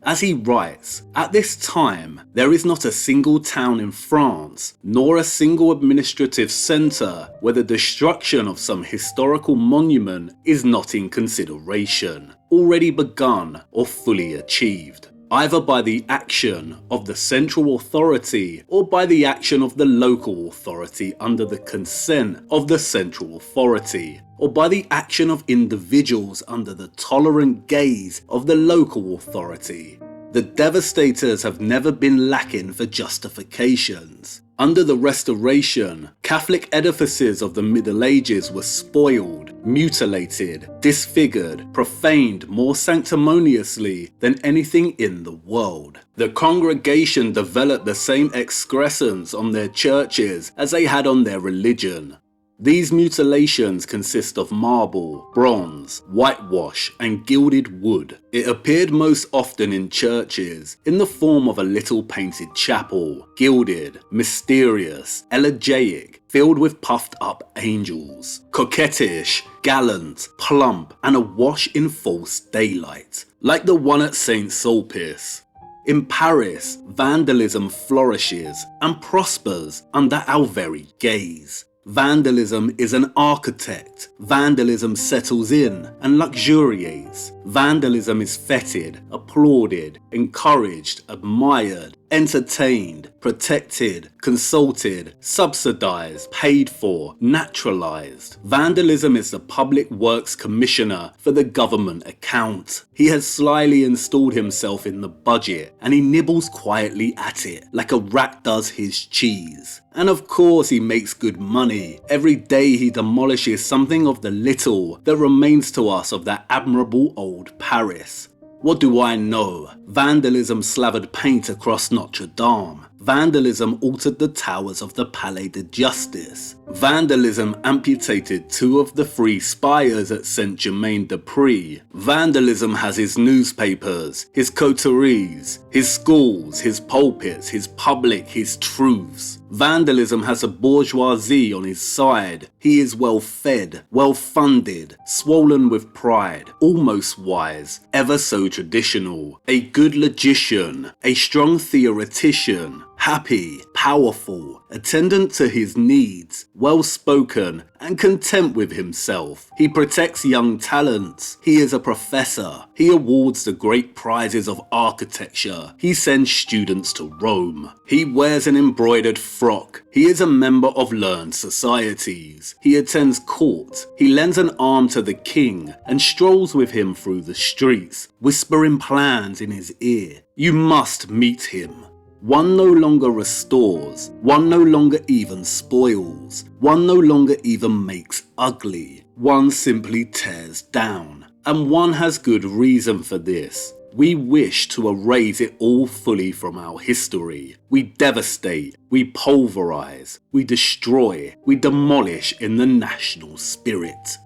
As he writes, at this time, there is not a single town in France, nor a single administrative centre where the destruction of some historical monument is not in consideration, already begun or fully achieved, either by the action of the central authority or by the action of the local authority under the consent of the central authority, or by the action of individuals under the tolerant gaze of the local authority. The devastators have never been lacking for justifications. Under the Restoration, Catholic edifices of the Middle Ages were spoiled, mutilated, disfigured, profaned more sanctimoniously than anything in the world. The congregation developed the same excrescence on their churches as they had on their religion. These mutilations consist of marble, bronze, whitewash, and gilded wood. It appeared most often in churches in the form of a little painted chapel, gilded, mysterious, elegiac, filled with puffed up angels, coquettish, gallant, plump, and awash in false daylight, like the one at St. Sulpice. In Paris, vandalism flourishes and prospers under our very gaze. Vandalism is an architect. Vandalism settles in and luxuriates. Vandalism is feted, applauded, encouraged, admired, entertained, protected, consulted, subsidized, paid for, naturalized. Vandalism is the Public Works Commissioner for the government account. He has slyly installed himself in the budget and he nibbles quietly at it like a rat does his cheese. And of course he makes good money. Every day he demolishes something of the little that remains to us of that admirable old Paris. What do I know? Vandalism slathered paint across Notre Dame. Vandalism altered the towers of the Palais de Justice. Vandalism amputated 2 of the 3 spires at Saint-Germain-des-Prés. Vandalism has his newspapers, his coteries, his schools, his pulpits, his public, his truths. Vandalism has a bourgeoisie on his side. He is well fed, well funded, swollen with pride, almost wise, ever so traditional, a good logician, a strong theoretician, happy, powerful, attendant to his needs, well-spoken, and content with himself. He protects young talents. He is a professor. He awards the great prizes of architecture. He sends students to Rome. He wears an embroidered frock. He is a member of learned societies. He attends court. He lends an arm to the king and strolls with him through the streets, whispering plans in his ear. You must meet him. One no longer restores, one no longer even spoils, one no longer even makes ugly, one simply tears down. And one has good reason for this. We wish to erase it all fully from our history. We devastate, we pulverize, we destroy, we demolish in the national spirit.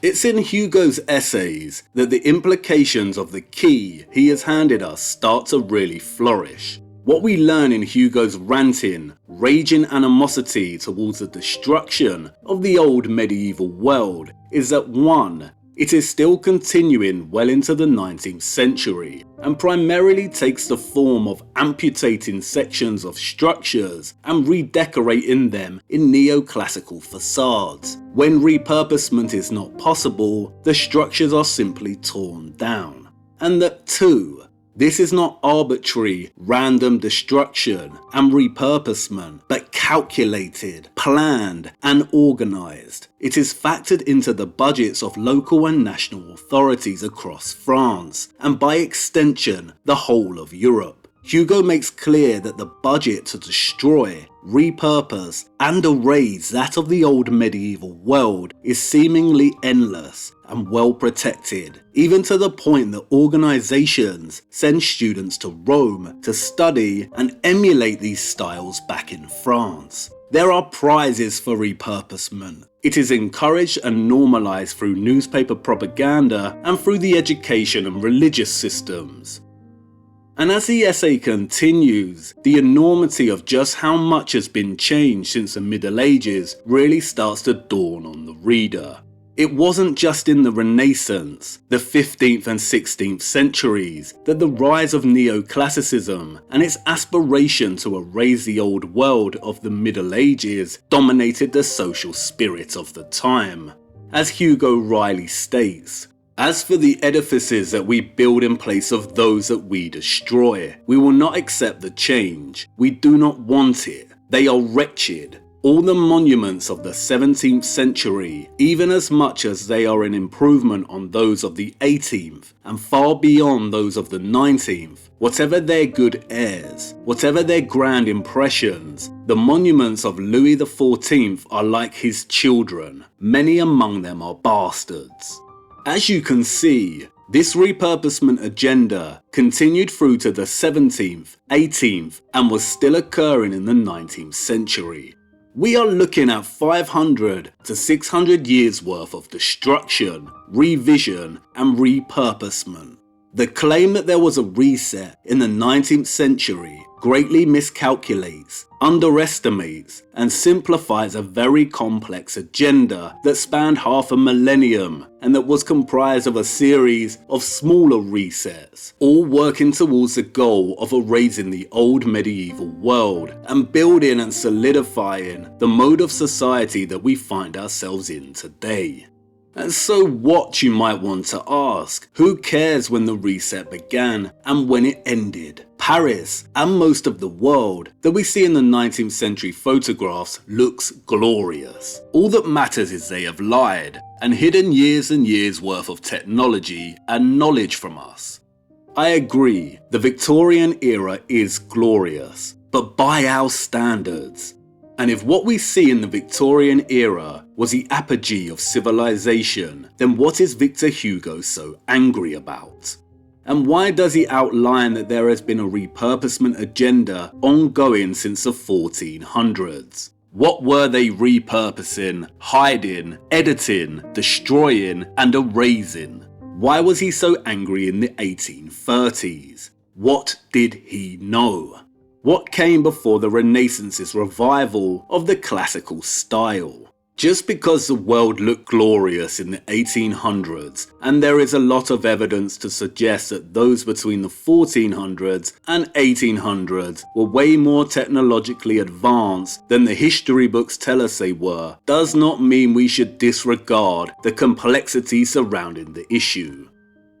It's in Hugo's essays that the implications of the key he has handed us start to really flourish. What we learn in Hugo's ranting, raging animosity towards the destruction of the old medieval world is that 1. It is still continuing well into the 19th century and primarily takes the form of amputating sections of structures and redecorating them in neoclassical facades. When repurposement is not possible, the structures are simply torn down. And that 2. This is not arbitrary, random destruction and repurposement, but calculated, planned, and organized. It is factored into the budgets of local and national authorities across France, and by extension, the whole of Europe. Hugo makes clear that the budget to destroy, repurpose, and erase that of the old medieval world is seemingly endless and well protected, even to the point that organizations send students to Rome to study and emulate these styles back in France. There are prizes for repurposement. It is encouraged and normalized through newspaper propaganda and through the education and religious systems. And as the essay continues, the enormity of just how much has been changed since the Middle Ages really starts to dawn on the reader. It wasn't just in the Renaissance, the 15th and 16th centuries, that the rise of neoclassicism and its aspiration to erase the old world of the Middle Ages dominated the social spirit of the time. As Hugo Riley states, "As for the edifices that we build in place of those that we destroy, we will not accept the change. We do not want it. They are wretched. All the monuments of the 17th century, even as much as they are an improvement on those of the 18th, and far beyond those of the 19th, whatever their good airs, whatever their grand impressions, the monuments of Louis XIV are like his children. Many among them are bastards." As you can see, this repurposement agenda continued through to the 17th, 18th, and was still occurring in the 19th century. We are looking at 500 to 600 years worth of destruction, revision, and repurposement. The claim that there was a reset in the 19th century greatly miscalculates, underestimates, and simplifies a very complex agenda that spanned half a millennium and that was comprised of a series of smaller resets, all working towards the goal of erasing the old medieval world and building and solidifying the mode of society that we find ourselves in today. And so what, you might want to ask? Who cares when the reset began and when it ended? Paris, and most of the world that we see in the 19th century photographs, looks glorious. All that matters is they have lied and hidden years and years worth of technology and knowledge from us. I agree, the Victorian era is glorious, but by our standards. And if what we see in the Victorian era was the apogee of civilization, then what is Victor Hugo so angry about? And why does he outline that there has been a repurposement agenda ongoing since the 1400s? What were they repurposing, hiding, editing, destroying, and erasing? Why was he so angry in the 1830s? What did he know? What came before the Renaissance's revival of the classical style? Just because the world looked glorious in the 1800s, and there is a lot of evidence to suggest that those between the 1400s and 1800s were way more technologically advanced than the history books tell us they were, does not mean we should disregard the complexity surrounding the issue.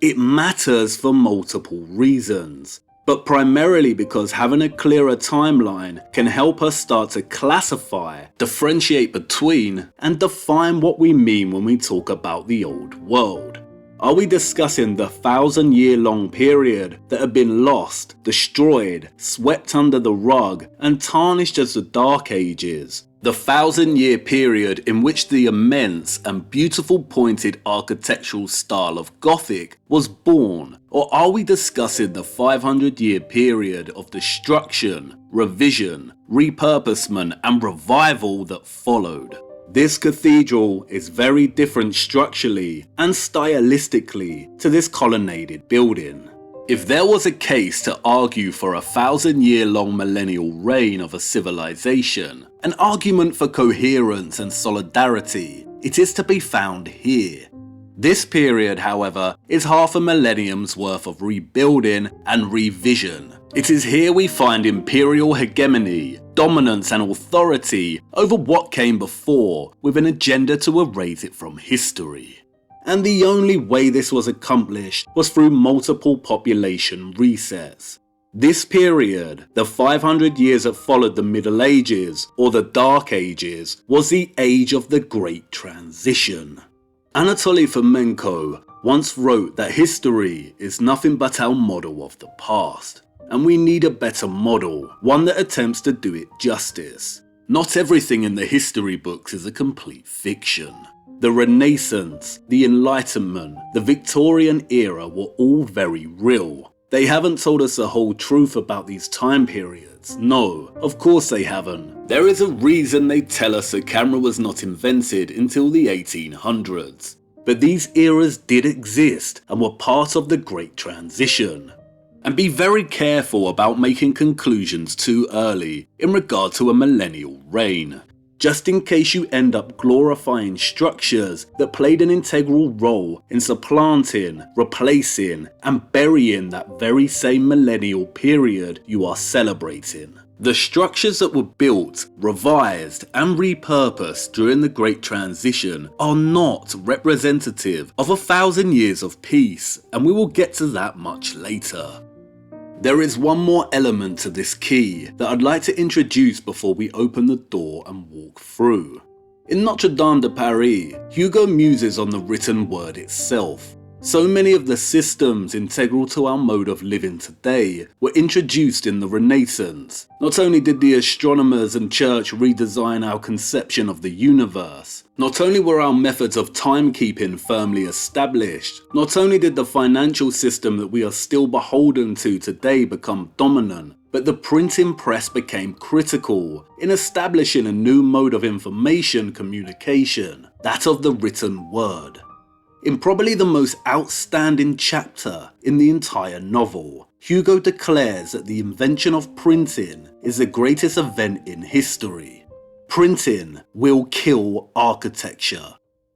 It matters for multiple reasons, but primarily because having a clearer timeline can help us start to classify, differentiate between, and define what we mean when we talk about the old world. Are we discussing the 1,000-year-long period that had been lost, destroyed, swept under the rug, and tarnished as the Dark Ages? The 1,000-year period in which the immense and beautiful pointed architectural style of Gothic was born? Or are we discussing the 500-year period of destruction, revision, repurposement, and revival that followed? This cathedral is very different structurally and stylistically to this colonnaded building. If there was a case to argue for a 1,000-year-long millennial reign of a civilization, an argument for coherence and solidarity, it is to be found here. This period, however, is half a millennium's worth of rebuilding and revision. It is here we find imperial hegemony, dominance and authority over what came before, with an agenda to erase it from history. And the only way this was accomplished was through multiple population resets. This period, the 500 years that followed the Middle Ages, or the Dark Ages, was the age of the Great Transition. Anatoly Fomenko once wrote that history is nothing but our model of the past, and we need a better model, one that attempts to do it justice. Not everything in the history books is a complete fiction. The Renaissance, the Enlightenment, the Victorian era were all very real. They haven't told us the whole truth about these time periods. No, of course they haven't. There is a reason they tell us the camera was not invented until the 1800s. But these eras did exist and were part of the Great Transition. And be very careful about making conclusions too early in regard to a millennial reign. just in case you end up glorifying structures that played an integral role in supplanting, replacing, and burying that very same millennial period you are celebrating. The structures that were built, revised, and repurposed during the Great Transition are not representative of 1,000 years of peace, and we will get to that much later. There is one more element to this key that I'd like to introduce before we open the door and walk through. In Notre Dame de Paris, Hugo muses on the written word itself. So many of the systems integral to our mode of living today were introduced in the Renaissance. Not only did the astronomers and church redesign our conception of the universe, not only were our methods of timekeeping firmly established, not only did the financial system that we are still beholden to today become dominant, but the printing press became critical in establishing a new mode of information communication, that of the written word. In probably the most outstanding chapter in the entire novel, Hugo declares that the invention of printing is the greatest event in history. Printing will kill architecture.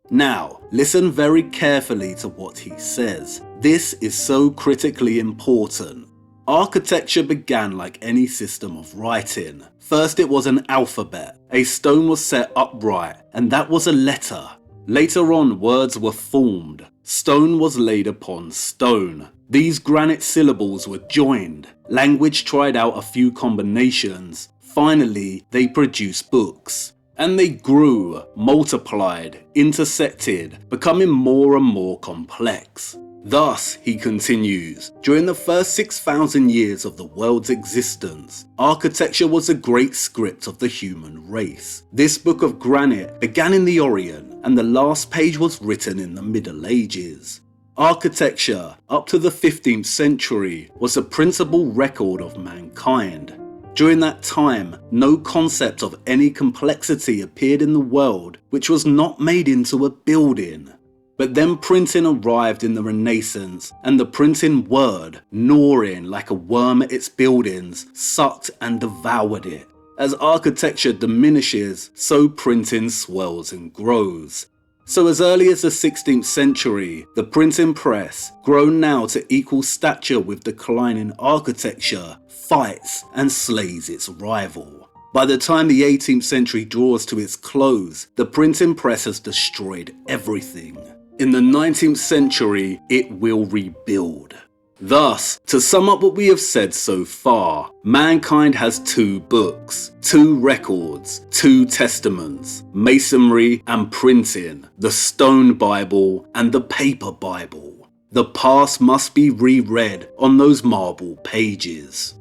Now, listen very carefully to what he says. This is so critically important. Architecture began like any system of writing. First it was an alphabet. A stone was set upright, and that was a letter. Later on, words were formed. Stone was laid upon stone. These granite syllables were joined. Language tried out a few combinations. Finally, they produced books. And they grew, multiplied, intersected, becoming more and more complex. Thus, he continues, during the first 6,000 years of the world's existence, architecture was a great script of the human race. This book of granite began in the Orient, and the last page was written in the Middle Ages. Architecture, up to the 15th century, was the principal record of mankind. During that time, no concept of any complexity appeared in the world which was not made into a building. But then printing arrived in the Renaissance, and the printing word, gnawing like a worm at its buildings, sucked and devoured it. As architecture diminishes, so printing swells and grows. So as early as the 16th century, the printing press, grown now to equal stature with declining architecture, fights and slays its rival. By the time the 18th century draws to its close, the printing press has destroyed everything. In the 19th century, it will rebuild. Thus, to sum up what we have said so far, mankind has two books, two records, two testaments, masonry and printing, the stone Bible and the paper Bible. The past must be reread on those marble pages.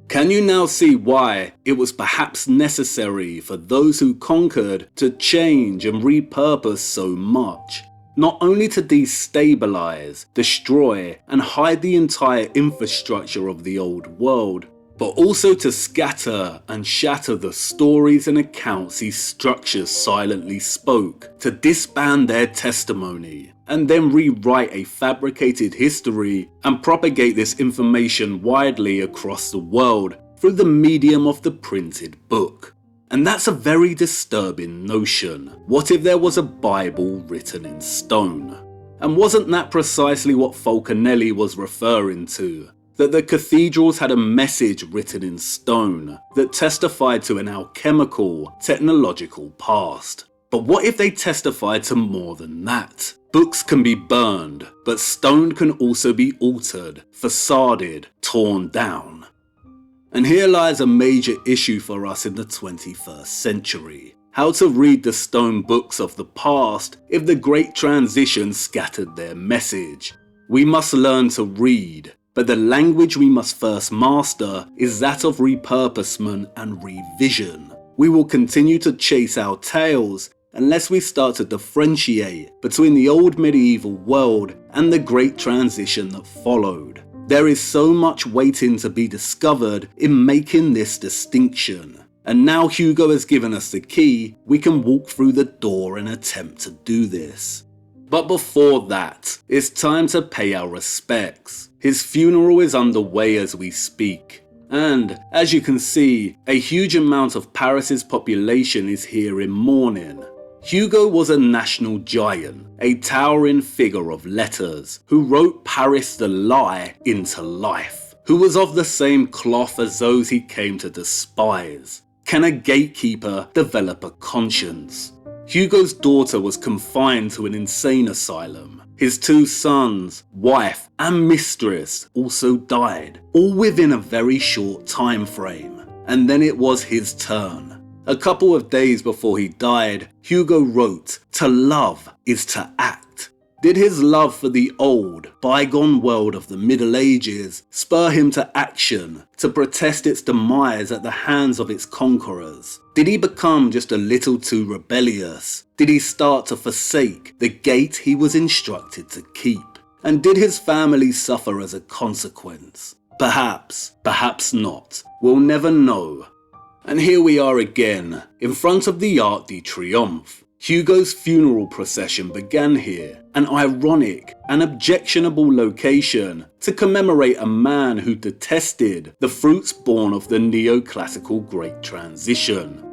Can you now see why it was perhaps necessary for those who conquered to change and repurpose so much? Not only to destabilize, destroy, and hide the entire infrastructure of the old world, but also to scatter and shatter the stories and accounts these structures silently spoke, to disband their testimony, and then rewrite a fabricated history and propagate this information widely across the world through the medium of the printed book. And that's a very disturbing notion. What if there was a Bible written in stone? And wasn't that precisely what Falconelli was referring to? That the cathedrals had a message written in stone that testified to an alchemical, technological past. But what if they testified to more than that? Books can be burned, but stone can also be altered, facaded, torn down. And here lies a major issue for us in the 21st century. How to read the stone books of the past if the Great Transition scattered their message. We must learn to read, but the language we must first master is that of repurposement and revision. We will continue to chase our tails unless we start to differentiate between the old medieval world and the Great Transition that followed. There is so much waiting to be discovered in making this distinction. And now Hugo has given us the key, we can walk through the door and attempt to do this. But before that, it's time to pay our respects. His funeral is underway as we speak. And, as you can see, a huge amount of Paris's population is here in mourning. Hugo was a national giant, a towering figure of letters, who wrote Paris the Lie into life, who was of the same cloth as those he came to despise. Can a gatekeeper develop a conscience? Hugo's daughter was confined to an insane asylum. His 2 sons, wife and mistress also died, all within a very short time frame. And then it was his turn. A couple of days before he died, Hugo wrote, "To love is to act." Did his love for the old, bygone world of the Middle Ages spur him to action, to protest its demise at the hands of its conquerors? Did he become just a little too rebellious? Did he start to forsake the gate he was instructed to keep? And did his family suffer as a consequence? Perhaps, perhaps not. We'll never know. And here we are again, in front of the Arc de Triomphe. Hugo's funeral procession began here, an ironic and objectionable location to commemorate a man who detested the fruits born of the neoclassical Great Transition.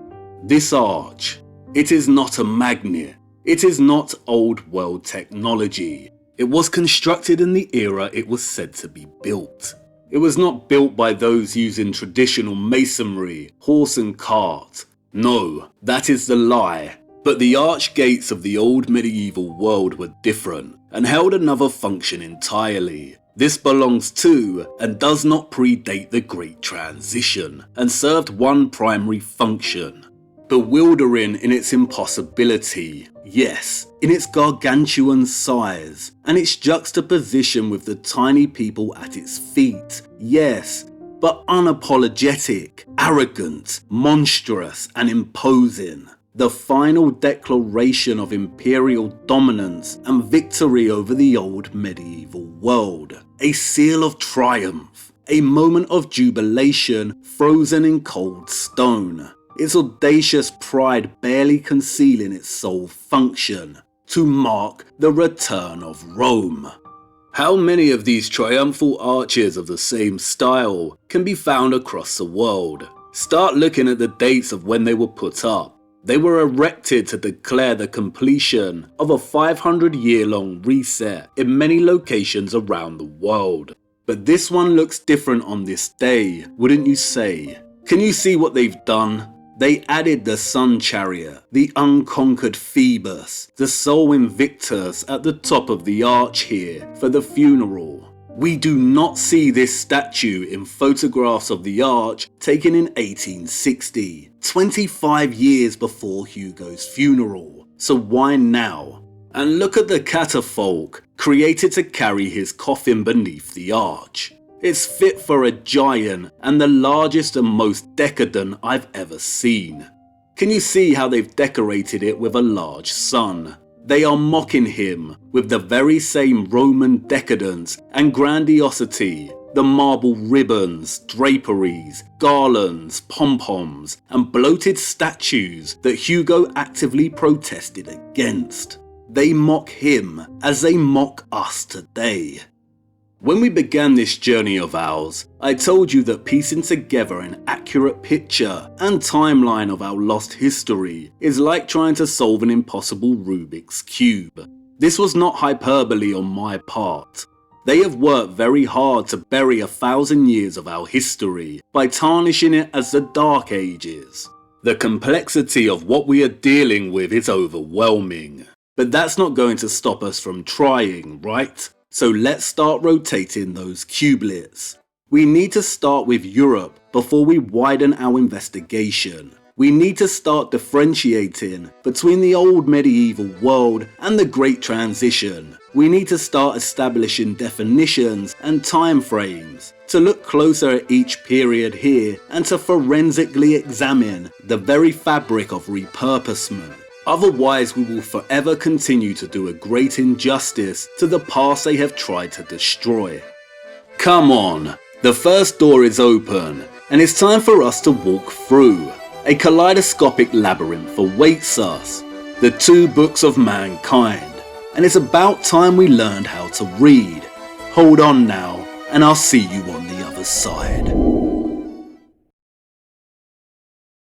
This arch, it is not a magnet, it is not old world technology. It was constructed in the era it was said to be built. It was not built by those using traditional masonry, horse and cart. No, that is the lie. But the arch gates of the old medieval world were different and held another function entirely. This belongs to and does not predate the Great Transition and served one primary function. Bewildering in its impossibility, yes, in its gargantuan size, and its juxtaposition with the tiny people at its feet, yes, but unapologetic, arrogant, monstrous and imposing. The final declaration of imperial dominance and victory over the old medieval world. A seal of triumph, a moment of jubilation frozen in cold stone. Its audacious pride barely concealing its sole function, to mark the return of Rome. How many of these triumphal arches of the same style can be found across the world? Start looking at the dates of when they were put up. They were erected to declare the completion of a 500-year-long reset in many locations around the world. But this one looks different on this day, wouldn't you say? Can you see what they've done? They added the Sun Chariot, the unconquered Phoebus, the Sol Invictus at the top of the arch here for the funeral. We do not see this statue in photographs of the arch taken in 1860, 25 years before Hugo's funeral. So why now? And look at the catafalque created to carry his coffin beneath the arch. It's fit for a giant and the largest and most decadent I've ever seen. Can you see how they've decorated it with a large sun? They are mocking him with the very same Roman decadence and grandiosity, the marble ribbons, draperies, garlands, pom-poms and bloated statues that Hugo actively protested against. They mock him as they mock us today. When we began this journey of ours, I told you that piecing together an accurate picture and timeline of our lost history is like trying to solve an impossible Rubik's Cube. This was not hyperbole on my part. They have worked very hard to bury 1,000 years of our history by tarnishing it as the Dark Ages. The complexity of what we are dealing with is overwhelming. But that's not going to stop us from trying, right? So let's start rotating those cubelets. We need to start with Europe before we widen our investigation. We need to start differentiating between the old medieval world and the Great Transition. We need to start establishing definitions and time frames, to look closer at each period here and to forensically examine the very fabric of repurposement. Otherwise, we will forever continue to do a great injustice to the past they have tried to destroy. Come on, the first door is open, and it's time for us to walk through. A kaleidoscopic labyrinth awaits us, the 2 books of mankind, and it's about time we learned how to read. Hold on now, and I'll see you on the other side.